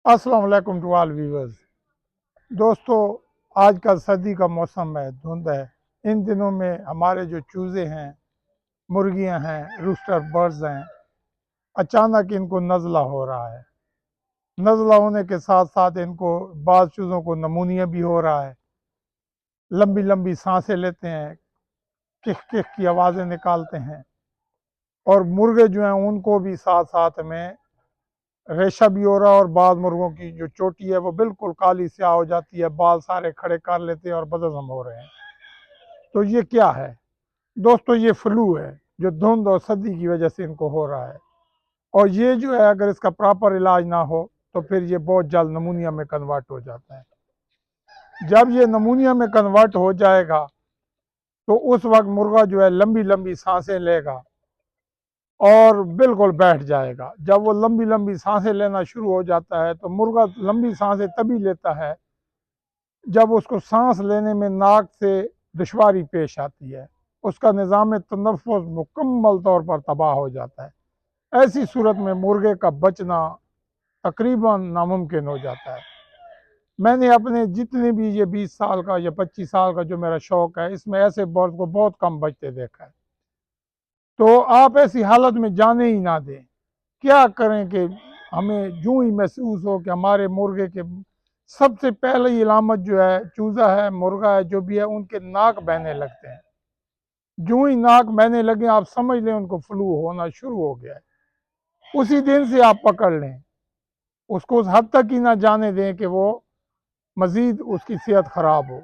अस्सलाम वालेकुम to all viewers. दोस्तों, आजकल सर्दी का मौसम है, धुंध है। इन दिनों में हमारे जो चूज़े हैं, मुर्गियां हैं, रूस्टर बर्ड्स हैं, अचानक इनको नज़ला हो रहा है। नज़ला होने के साथ साथ इनको बाज़ चूज़ों को नमूनिया भी हो रहा है। लंबी लंबी सांसें लेते हैं, किख किख की आवाज़ें निकालते हैं। और मुर्गे जो हैं उनको भी साथ साथ में रेशा भी हो रहा है और बाद मुर्गों की जो चोटी है वो बिल्कुल काली स्याह हो जाती है, बाल सारे खड़े कर लेते हैं और बदहज़म हो रहे हैं। तो ये क्या है दोस्तों? ये फ्लू है जो धुंध और सर्दी की वजह से इनको हो रहा है। और ये जो है, अगर इसका प्रॉपर इलाज ना हो तो फिर ये बहुत जल्द नमूनिया में कन्वर्ट हो जाता है। जब ये नमूनिया में कन्वर्ट हो जाएगा तो उस वक्त मुर्गा जो है लंबी लंबी सांसें लेगा और बिल्कुल बैठ जाएगा। जब वो लंबी लंबी सांसें लेना शुरू हो जाता है तो मुर्गा लंबी सांसें तभी लेता है जब उसको सांस लेने में नाक से दुश्वारी पेश आती है, उसका निज़ाम तनफ़ुस मुकम्मल तौर पर तबाह हो जाता है। ऐसी सूरत में मुर्गे का बचना तकरीबन नामुमकिन हो जाता है। मैंने अपने जितने भी ये 20 साल का या 25 साल का जो मेरा शौक़ है, इसमें ऐसे बर्ड को बहुत कम बचते देखा है। तो आप ऐसी हालत में जाने ही ना दें। क्या करें कि हमें यूं ही महसूस हो कि हमारे मुर्गे के सबसे पहली इलामत जो है, चूज़ा है, मुर्गा है, जो भी है, उनके नाक बहने लगते हैं। जो ही नाक बहने लगे आप समझ लें उनको फ्लू होना शुरू हो गया है। उसी दिन से आप पकड़ लें, उसको उस हद तक ही ना जाने दें कि वो मज़ीद उसकी सेहत ख़राब हो।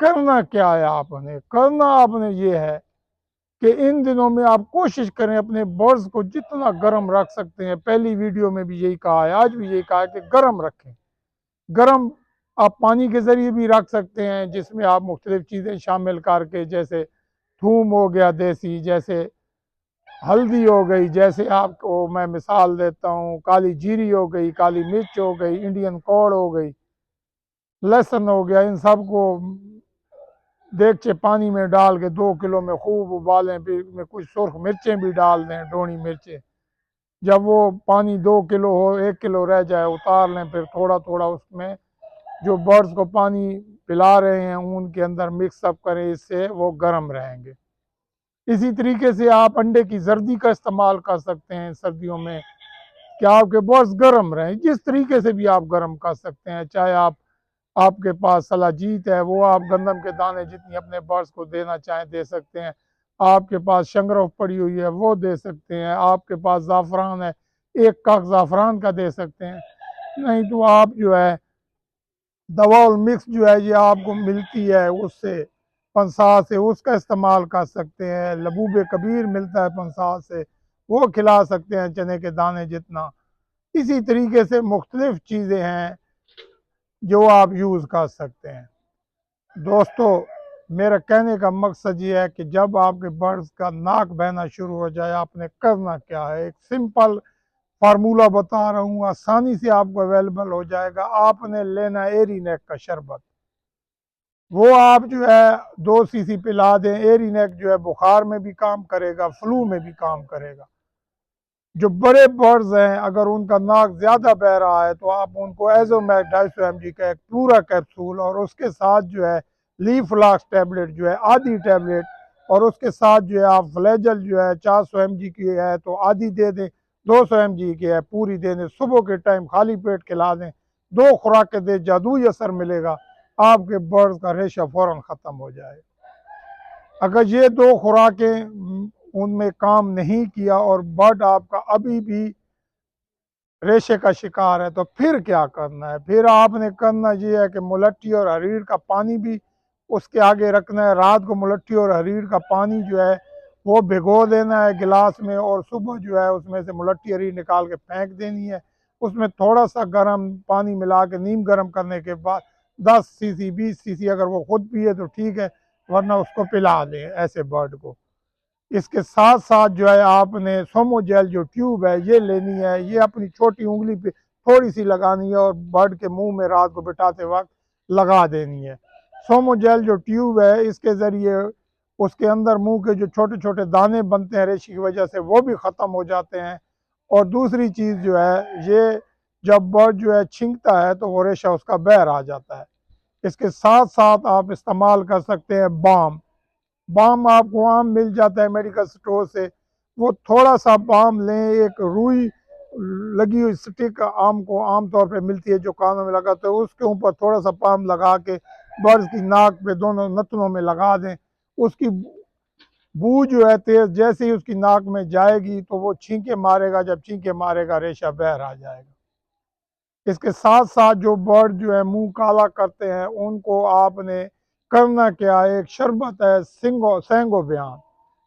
करना क्या है आपने? करना आपने ये है कि इन दिनों में आप कोशिश करें अपने बर्ड्स को जितना गर्म रख सकते हैं। पहली वीडियो में भी यही कहा है, आज भी यही कहा है कि गर्म रखें। गर्म आप पानी के ज़रिए भी रख सकते हैं, जिसमें आप मुख्तलिफ़ चीज़ें शामिल करके, जैसे थूम हो गया देसी, जैसे हल्दी हो गई, जैसे आपको मैं मिसाल देता हूँ, काली जीरी हो गई, काली मिर्च हो गई, इंडियन कॉर्ड हो गई, लहसुन हो गया। इन सब को देगचे पानी में डाल के 2 किलो में खूब उबालें, फिर में कुछ सुर्ख मिर्चें भी डाल दें, डोनी मिर्चें। जब वो पानी 2 किलो हो, 1 किलो रह जाए, उतार लें। फिर थोड़ा थोड़ा उसमें जो बर्ड्स को पानी पिला रहे हैं उनके अंदर मिक्स अप करें, इससे वो गर्म रहेंगे। इसी तरीके से आप अंडे की जर्दी का इस्तेमाल कर सकते हैं सर्दियों में, कि आपके बर्ड्स गर्म रहें। जिस तरीके से भी आप गर्म कर सकते हैं, चाहे आपके पास सलाजीत है, वो आप गंदम के दाने जितनी अपने बर्ड्स को देना चाहें दे सकते हैं। आपके पास शंगरफ पड़ी हुई है वो दे सकते हैं। आपके पास ज़ाफ़रान है, 1 कप ज़ाफ़रान का दे सकते हैं। नहीं तो आप जो है दवाउल मिक्स जो है ये आपको मिलती है, उससे पंसार से उसका इस्तेमाल कर सकते हैं। लबूब कबीर मिलता है पंसार से, वो खिला सकते हैं चने के दाने जितना। इसी तरीके से मुख्तलिफ चीज़ें हैं जो आप यूज़ कर सकते हैं। दोस्तों, मेरा कहने का मकसद ये है कि जब आपके बर्ड्स का नाक बहना शुरू हो जाए, आपने करना क्या है। एक सिंपल फार्मूला बता रहा हूँ, आसानी से आपको अवेलेबल हो जाएगा। आपने लेना एरी नेक का शरबत, वो आप जो है 2 सीसी पिला दें। एरी नेक जो है बुखार में भी काम करेगा, फ्लू में भी काम करेगा। जो बड़े बर्ड्स हैं, अगर उनका नाक ज़्यादा बह रहा है तो आप उनको एजोमैक 250 mg का एक पूरा कैप्सूल, और उसके साथ जो है लीफलाक्स टैबलेट जो है आधी टैबलेट, और उसके साथ जो है आप फ्लैजल जो है 400 mg की है तो आधी दे दें, 200 mg की है पूरी दे दें। सुबह के टाइम खाली पेट खिला दें, 2 खुराकें दें, जादुई असर मिलेगा। आपके बर्ड्स का रेशा फ़ौरन ख़त्म हो जाएगा। अगर ये 2 खुराकें उनमें काम नहीं किया और बर्ड आपका अभी भी रेशे का शिकार है, तो फिर क्या करना है? फिर आपने करना ये है कि मुलट्ठी और हरीर का पानी भी उसके आगे रखना है। रात को मुलट्ठी और हरीर का पानी जो है वो भिगो देना है गिलास में, और सुबह जो है उसमें से मुलट्ठी हरीर निकाल के फेंक देनी है। उसमें थोड़ा सा गर्म पानी मिला के नीम गर्म करने के बाद 10 सीसी 20 सीसी अगर वो खुद पिए तो ठीक है, वरना उसको पिला दें ऐसे बर्ड को। इसके साथ साथ जो है आपने सोमोजेल जो ट्यूब है ये लेनी है। ये अपनी छोटी उंगली पे थोड़ी सी लगानी है और बर्ड के मुंह में रात को बिठाते वक्त लगा देनी है। सोमोजेल जो ट्यूब है, इसके ज़रिए उसके अंदर मुंह के जो छोटे छोटे दाने बनते हैं रेशे की वजह से, वो भी ख़त्म हो जाते हैं। और दूसरी चीज़ जो है, ये जब बर्ड जो है छींकता है तो वो रेशा उसका बाहर आ जाता है। इसके साथ साथ आप इस्तेमाल कर सकते हैं बाम। बाम आपको आम मिल जाता है मेडिकल स्टोर से। वो थोड़ा सा बाम लें, एक रुई लगी हुई स्टिक आम को आम तौर पे मिलती है जो कानों में लगाते हैं, उसके ऊपर थोड़ा सा बाम लगा के बर्ड की नाक पे दोनों नथनों में लगा दें। उसकी बू जो है तेज जैसे ही उसकी नाक में जाएगी तो वो छींके मारेगा, जब छींके मारेगा रेशा बाहर आ जाएगा। इसके साथ साथ जो बर्ड जो है मुंह काला करते हैं उनको आपने करना क्या है, एक शरबत है सेंगो बयान।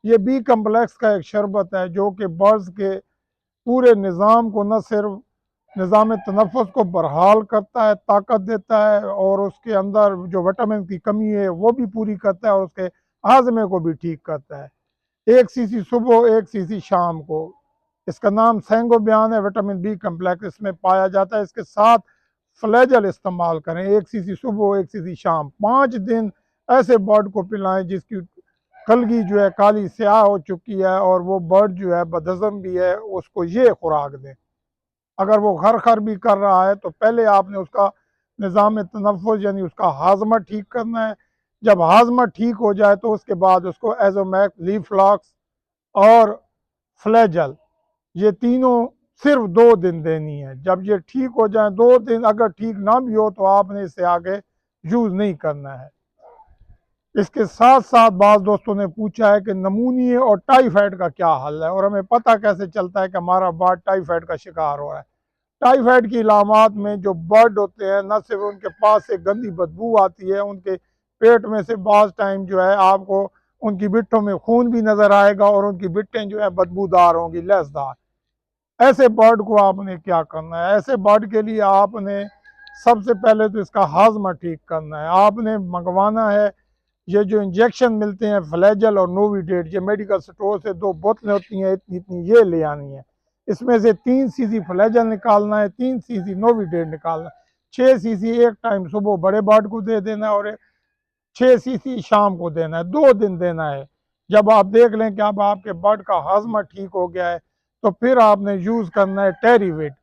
ये बी कम्प्लेक्स का एक शरबत है जो कि बर्ड्स के पूरे निज़ाम को न सिर्फ निज़ाम तनफ़ुस को बहाल करता है, ताकत देता है, और उसके अंदर जो विटामिन की कमी है वो भी पूरी करता है, और उसके हाजमे को भी ठीक करता है। 1 सीसी सुबह, 1 सीसी शाम को। इसका नाम सेंगो बयान है, विटामिन बी कम्प्लेक्स इसमें पाया जाता है। इसके साथ फ्लैजल इस्तेमाल करें, 1 सीसी सुबह, 1 सीसी शाम। 5 दिन ऐसे बर्ड को पिलाएं जिसकी कलगी जो है काली स्याह हो चुकी है और वो बर्ड जो है बदहज़म भी है, उसको ये खुराक दें। अगर वो घर खर भी कर रहा है तो पहले आपने उसका निज़ाम तनफ़ुस यानी उसका हाजमा ठीक करना है। जब हाजमा ठीक हो जाए तो उसके बाद उसको एजोमैक, लीफ्लॉक्स और फ्लैजल, ये तीनों सिर्फ 2 दिन देनी है। जब ये ठीक हो जाए 2 दिन, अगर ठीक ना भी हो तो आपने इसे आगे यूज़ नहीं करना है। इसके साथ साथ बाज़ दोस्तों ने पूछा है कि नमूनिया और टाइफाइड का क्या हल है और हमें पता कैसे चलता है कि हमारा बर्ड टाइफाइड का शिकार हो रहा है। टाइफाइड की इलामात में जो बर्ड होते हैं, न सिर्फ उनके पास से गंदी बदबू आती है, उनके पेट में से बाज़ टाइम जो है आपको उनकी बिट्ठों में खून भी नज़र आएगा और उनकी बिट्टें जो है बदबूदार होंगी, लसदार। ऐसे बर्ड को आपने क्या करना है, ऐसे बर्ड के लिए आपने सबसे पहले तो इसका हाजमा ठीक करना है। आपने मंगवाना है ये जो इंजेक्शन मिलते हैं फ्लैजल और नोविडेट, ये मेडिकल स्टोर से 2 बोतलें होती हैं इतनी इतनी, ये ले आनी है। इसमें से 3 सीसी फ्लैजल निकालना है, 3 सीसी नोविडेट निकालना है। 6 सीसी एक टाइम सुबह बड़े बर्ड को दे देना है और 6 सीसी शाम को देना है। 2 दिन देना है। जब आप देख लें कि अब आपके बर्ड का हाजमा ठीक हो गया है तो फिर आपने यूज़ करना है टेरीवेट।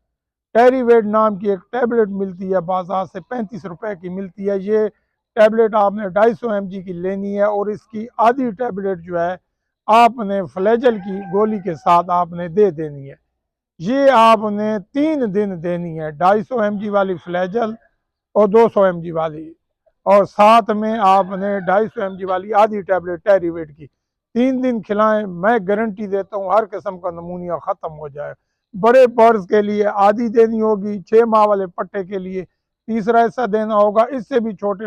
टेरीवेट नाम की एक टैबलेट मिलती है बाजार से, 35 रुपए की मिलती है। ये टैबलेट आपने 250 mg की लेनी है और इसकी आधी टैबलेट जो है आपने फ्लैजल की गोली के साथ आपने दे देनी है। ये आपने 3 दिन देनी है, 250 mg वाली फ्लैजल और 200 mg वाली, और साथ में आपने 250 mg वाली आधी टैबलेट टेरीवेट की। 3 दिन खिलाएं, मैं गारंटी देता हूँ हर किस्म का नमूनिया ख़त्म हो जाए। बड़े बर्ड्स के लिए आधी देनी होगी, 6 माह वाले पट्टे के लिए तीसरा हिस्सा देना होगा, इससे भी छोटे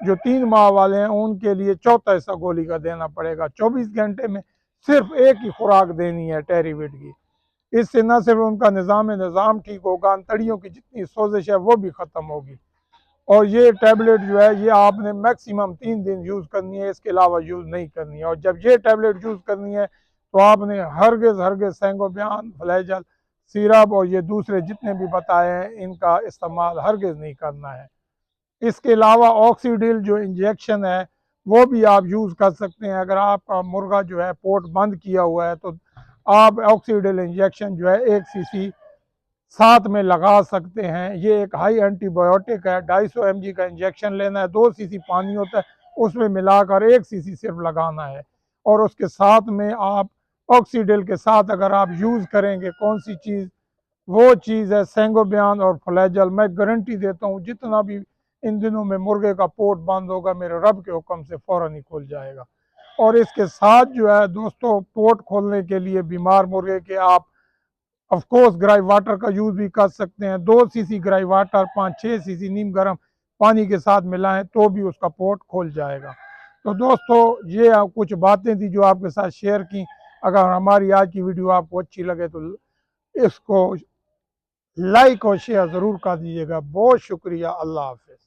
जो 3 माह वाले हैं उनके लिए चौथा हिस्सा गोली का देना पड़ेगा। 24 घंटे में सिर्फ एक ही खुराक देनी है टेरीवेट की। इससे न सिर्फ उनका निज़ाम ठीक होगा, अंतड़ियों की जितनी सोजिश है वो भी ख़त्म होगी। और ये टैबलेट जो है ये आपने मैक्सिमम 3 दिन यूज़ करनी है, इसके अलावा यूज़ नहीं करनी है। और जब ये टैबलेट यूज़ करनी है तो आपने हरगिज़ सेंगो बयान, फ्लैजल, सिरप और ये दूसरे जितने भी बताए हैं इनका इस्तेमाल हरगिज़ नहीं करना है। इसके अलावा ऑक्सीडिल जो इंजेक्शन है वो भी आप यूज़ कर सकते हैं। अगर आपका मुर्गा जो है पोर्ट बंद किया हुआ है तो आप ऑक्सीडिल इंजेक्शन जो है 1 सीसी साथ में लगा सकते हैं। ये एक हाई एंटीबायोटिक है। 250 mg का इंजेक्शन लेना है, 2 सीसी पानी होता है उसमें मिलाकर 1 सीसी सिर्फ लगाना है, और उसके साथ में आप ऑक्सीडिल के साथ अगर आप यूज़ करेंगे कौन सी चीज़, वो चीज़ है सेंगो बयान और फ्लैजल। मैं गारंटी देता हूँ जितना भी इन दिनों में मुर्गे का पोर्ट बंद होगा मेरे रब के हुक्म से फ़ौरन ही खुल जाएगा। और इसके साथ जो है दोस्तों, पोर्ट खोलने के लिए बीमार मुर्गे के आप ऑफ कोर्स ग्राई वाटर का यूज़ भी कर सकते हैं। 2 सीसी ग्राई वाटर 5-6 सीसी नीम गर्म पानी के साथ मिलाएं तो भी उसका पोर्ट खोल जाएगा। तो दोस्तों ये कुछ बातें थी जो आपके साथ शेयर की। अगर हमारी आज की वीडियो आपको अच्छी लगे तो इसको लाइक और शेयर ज़रूर कर दीजिएगा। बहुत शुक्रिया। अल्लाह हाफ़िज़।